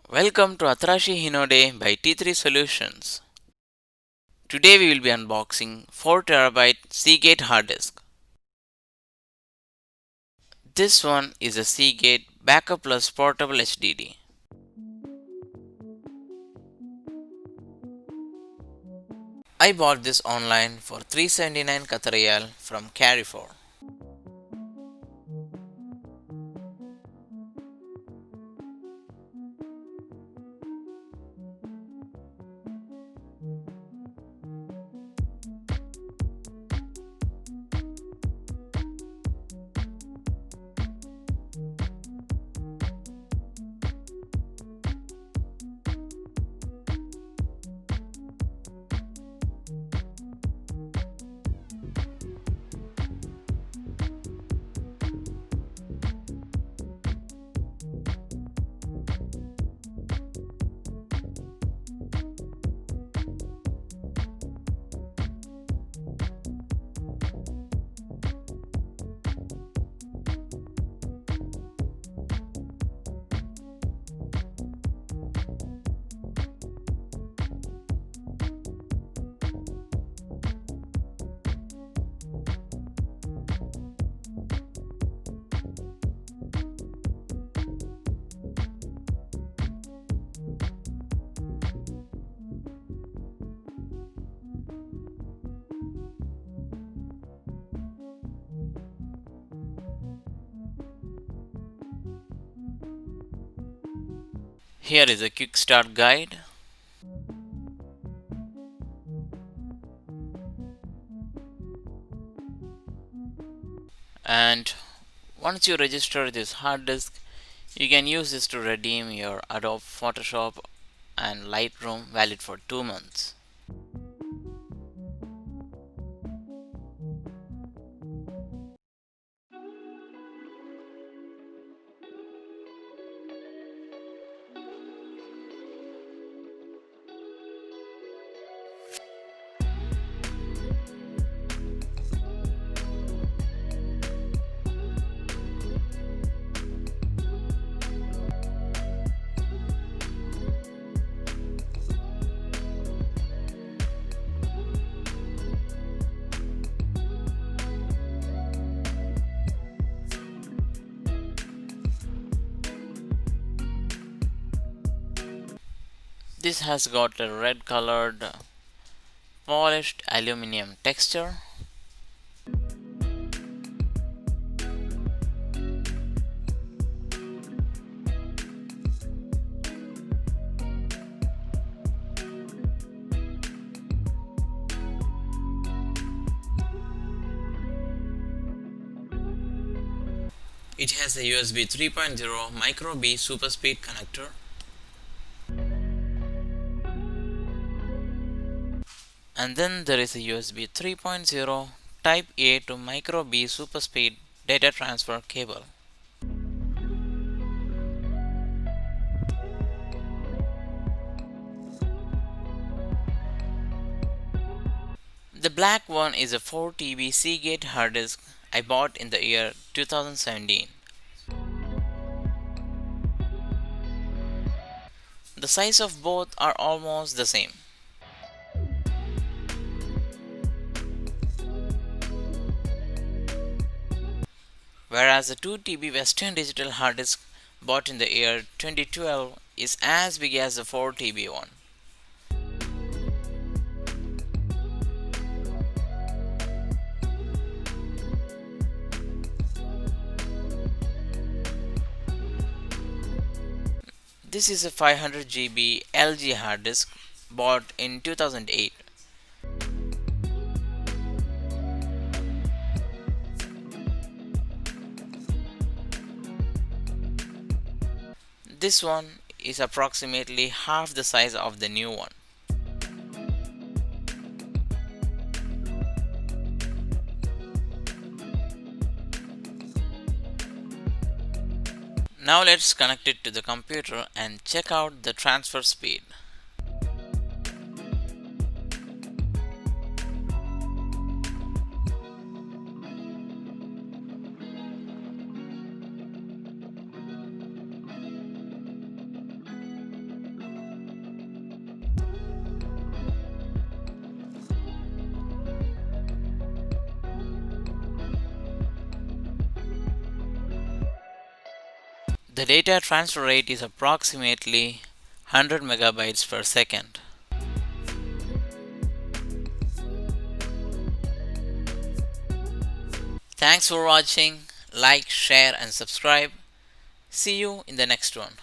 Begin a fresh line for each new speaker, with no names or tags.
Welcome to Atrashi Hinode by T3 Solutions. Today we will be unboxing 4TB Seagate hard disk. This one is a Seagate Backup Plus Portable HDD. I bought this online for 379 Qatar from Carrefour. Here is a quick start guide. And once you register this hard disk, you can use this to redeem your Adobe Photoshop and Lightroom valid for 2 months. This has got a red colored polished aluminum texture. It has a USB 3.0 micro B super speed connector. And then there is a USB 3.0 Type A to micro B super speed data transfer cable. The black one is a 4TB Seagate hard disk I bought in the year 2017. The size of both are almost the same. Whereas the 2TB Western Digital hard disk bought in the year 2012 is as big as the 4TB one. This is a 500GB LG hard disk bought in 2008. This one is approximately half the size of the new one. Now let's connect it to the computer and check out the transfer speed. The data transfer rate is approximately 100 megabytes per second. Thanks for watching. Like, share, and subscribe. See you in the next one.